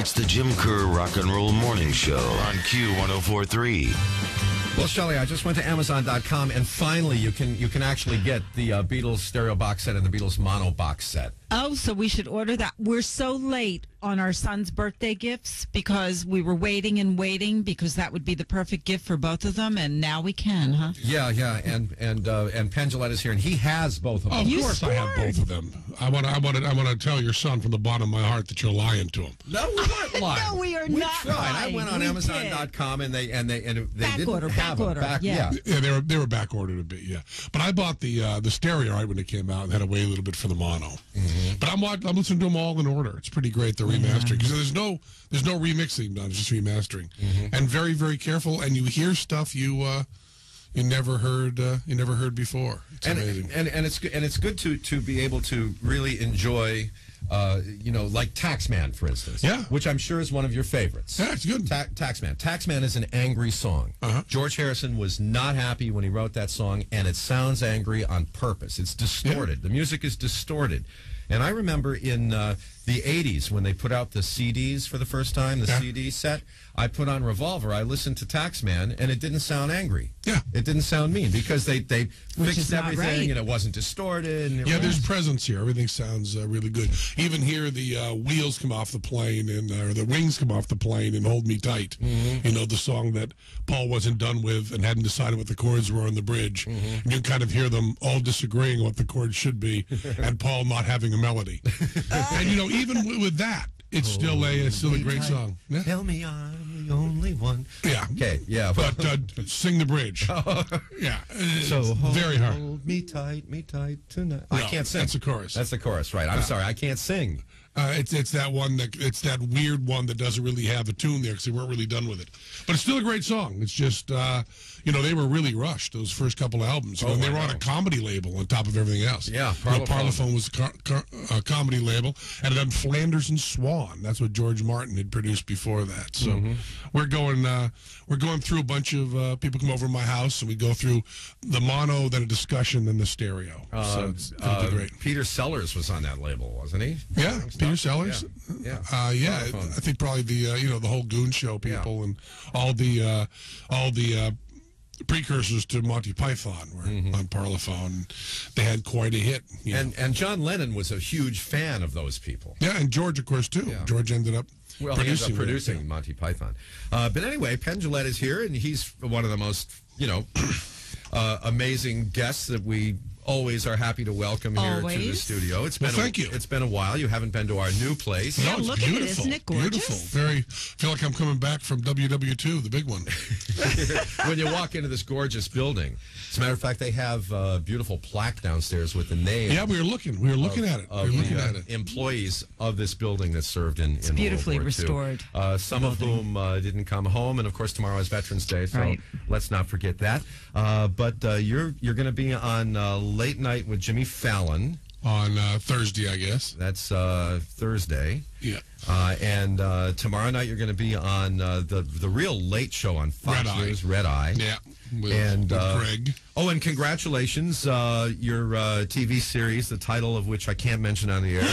It's the Jim Kerr Rock and Roll Morning Show on Q1043. Well, Shelli, I just went to Amazon.com, and finally you can actually get the Beatles stereo box set and the Beatles mono box set. Oh, so we should order that. We're so late on our son's birthday gifts because we were waiting and waiting because that would be the perfect gift for both of them, and now we can, huh? Yeah, and Penn Jillette is here, and he has both of them. Of course, I have both of them. I want to tell your son from the bottom of my heart that you're lying to him. No, we weren't lying. No, we are we not tried. lying. I went on Amazon.com and they didn't have a order. back. Yeah. Yeah, they were back ordered a bit. Yeah, but I bought the stereo right when it came out and had to wait a little bit for the mono. Mm-hmm. But I'm listening to them all in order. It's pretty great, the remastering, because there's no remixing done, it's just remastering, and very, very careful. And you hear stuff you never heard before. It's amazing, and it's good to be able to really enjoy. Like Taxman, for instance. Yeah. Which I'm sure is one of your favorites. Yeah, it's good. Taxman. Taxman is an angry song. Uh-huh. George Harrison was not happy when he wrote that song, and it sounds angry on purpose. It's distorted. Yeah. The music is distorted. And I remember in the 80s when they put out the CDs for the first time, the CD set, I put on Revolver. I listened to Taxman, and it didn't sound angry. Yeah. It didn't sound mean because they fixed everything, and it wasn't distorted. And there's presence here. Everything sounds really good. Even here, the wheels come off the plane, or the wings come off the plane, and Hold Me Tight. Mm-hmm. You know, the song that Paul wasn't done with and hadn't decided what the chords were on the bridge. Mm-hmm. And you kind of hear them all disagreeing what the chords should be, and Paul not having a melody. And even with that, it's still a great song. Yeah. Tell me I'm the only one. Yeah. Okay. Yeah. But sing the bridge. Yeah. So very hard. Hold me tight tonight. No, I can't sing. That's the chorus. That's the chorus, right? I'm sorry, I can't sing. It's that one it's that weird one that doesn't really have a tune there because they weren't really done with it. But it's still a great song. It's just they were really rushed those first couple of albums. And they were on a comedy label on top of everything else. Yeah, Parlophone was a comedy label, and it had Flanders and Swan. That's what George Martin had produced before that. So we're going through a bunch of people come over to my house, and we go through the mono, then a discussion, then the stereo. So it's great. Peter Sellers was on that label, wasn't he? Yeah, Peter Sellers. Yeah. I think probably the whole Goon Show people and all the precursors to Monty Python were on Parlophone. They had quite a hit. And John Lennon was a huge fan of those people. Yeah, and George, of course, too. Yeah. George ended up producing Monty Python. But anyway, Penn Jillette is here, and he's one of the most amazing guests that we always are happy to welcome here to the studio. Thank you. It's been a while. You haven't been to our new place. No, it's look beautiful. At it. Isn't it gorgeous? Beautiful. Feel like I'm coming back from WW2, the big one. When you walk into this gorgeous building. As a matter of fact, they have a beautiful plaque downstairs with the name. Yeah, we were looking at it. We were looking at it. Employees of this building that served in beautifully World War II. restored. Some of whom didn't come home, and of course tomorrow is Veterans Day, so let's not forget that. But you're going to be on Late Night with Jimmy Fallon on Thursday, I guess. That's Thursday. Yeah. And tomorrow night you're going to be on the real late show on Fox News, Red Eye. Yeah. With Greg. Oh, and congratulations, your TV series, the title of which I can't mention on the air.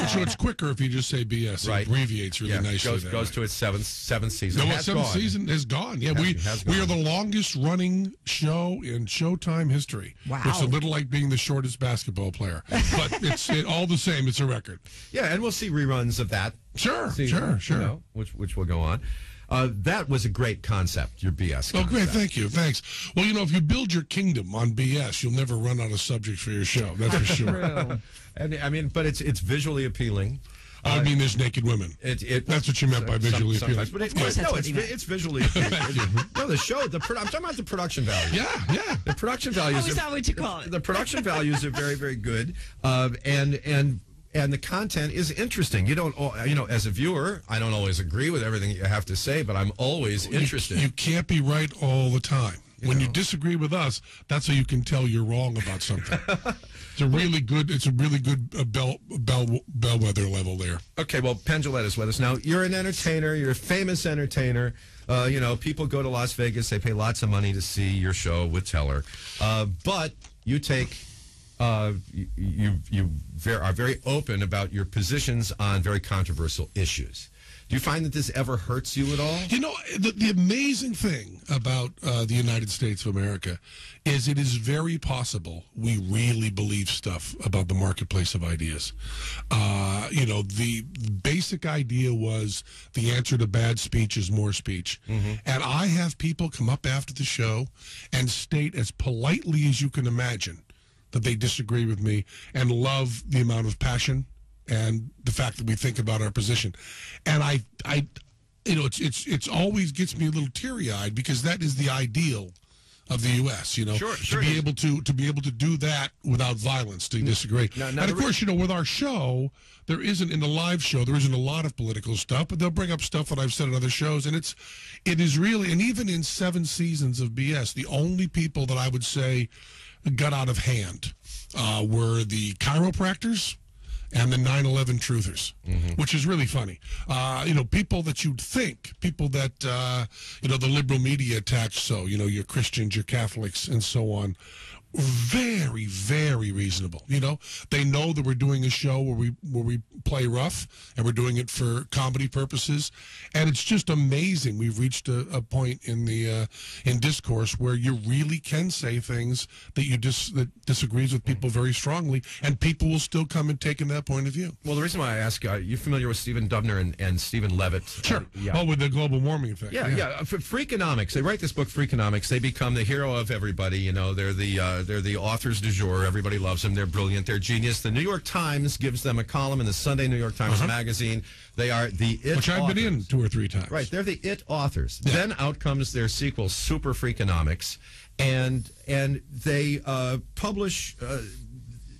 So it's quicker if you just say BS. It abbreviates really nicely. Goes to its seventh season. No, seventh season is gone. Yeah, we are the longest running show in Showtime history. Wow. It's a little like being the shortest basketball player. But it's all the same. It's a record. Yeah, and we'll see reruns of that. Sure. Which will go on. That was a great concept, your BS concept. Oh, great. Thank you. Thanks. Well, if you build your kingdom on BS, you'll never run out of subjects for your show. That's for sure. And but it's visually appealing. I mean, there's naked women. That's what you meant by visually appealing. But it's visually appealing. No, the show. I'm talking about the production values. Yeah. The production values. Is that what you call it? The production values are very, very good. And the content is interesting. You don't, as a viewer, I don't always agree with everything you have to say, but I'm always interested. You can't be right all the time. When you disagree with us, that's how you can tell you're wrong about something. It's a really good bellwether level there. Okay, well, Penn Jillette is with us now. You're an entertainer. You're a famous entertainer. People go to Las Vegas. They pay lots of money to see your show with Teller. But you take... you are very open about your positions on very controversial issues. Do you find that this ever hurts you at all? You know, the amazing thing about the United States of America is it is very possible we really believe stuff about the marketplace of ideas. The basic idea was the answer to bad speech is more speech. Mm-hmm. And I have people come up after the show and state as politely as you can imagine that they disagree with me and love the amount of passion and the fact that we think about our position. And it's always gets me a little teary-eyed because that is the ideal of the U.S. Sure, to be able to do that without violence, to disagree. And of course, with our show, there isn't in the live show, there isn't a lot of political stuff, but they'll bring up stuff that I've said on other shows, and it is really, and even in 7 seasons of BS, the only people that I would say got out of hand were the chiropractors and the 9/11 truthers, which is really funny. People that you'd think, people that, the liberal media attach, so, your Christians, your Catholics, and so on, very, very reasonable. They know that we're doing a show where we play rough, and we're doing it for comedy purposes, and it's just amazing. We've reached a point in the in discourse where you really can say things that disagrees with people very strongly, and people will still come and take in that point of view. Well, the reason why I ask, you familiar with Stephen Dubner and Stephen Levitt? Sure. Oh, with the global warming thing. Yeah. Freakonomics. They write this book, Freakonomics. They become the hero of everybody. They're the authors du jour. Everybody loves them. They're brilliant. They're genius. The New York Times gives them a column in the Sunday New York Times Magazine. They are the it Which I've authors. been in 2 or 3 times. Right. They're the it authors. Yeah. Then out comes their sequel, Super Freakonomics, and they publish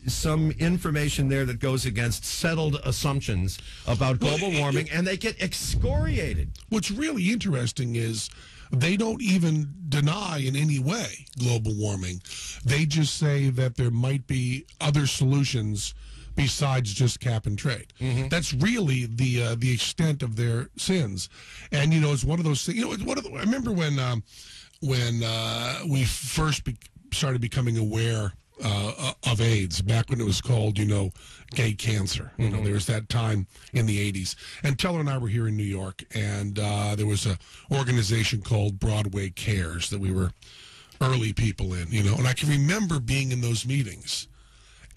some information there that goes against settled assumptions about global warming, and they get excoriated. What's really interesting is they don't even deny in any way global warming. They just say that there might be other solutions besides just cap and trade. Mm-hmm. That's really the extent of their sins. And it's one of those things. I remember when we first started becoming aware of AIDS, back when it was called, gay cancer. There was that time in the 80s. And Teller and I were here in New York, and there was an organization called Broadway Cares that we were early people in, And I can remember being in those meetings,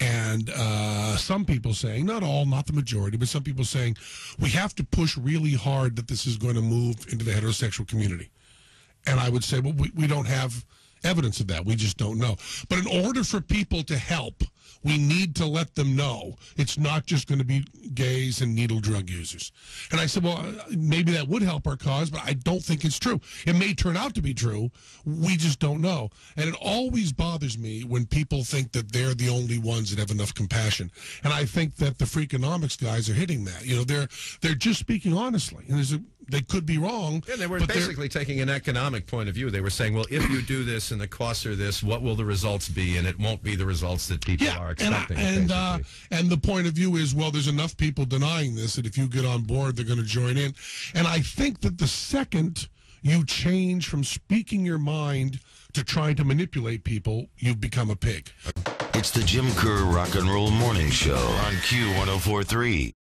and some people saying, not all, not the majority, but some people saying, we have to push really hard that this is going to move into the heterosexual community. And I would say, well, we don't have evidence of that. We just don't know. But in order for people to help, we need to let them know it's not just going to be gays and needle drug users. And I said, well, maybe that would help our cause, but I don't think it's true. It may turn out to be true. We just don't know. And it always bothers me when people think that they're the only ones that have enough compassion. And I think that the Freakonomics guys are hitting that. They're just speaking honestly. And they could be wrong. Yeah, they were basically taking an economic point of view. They were saying, well, if you do this and the costs are this, what will the results be? And it won't be the results that people are expecting. And the point of view is, well, there's enough people denying this that if you get on board, they're going to join in. And I think that the second you change from speaking your mind to trying to manipulate people, you've become a pig. It's the Jim Kerr Rock and Roll Morning Show on Q1043.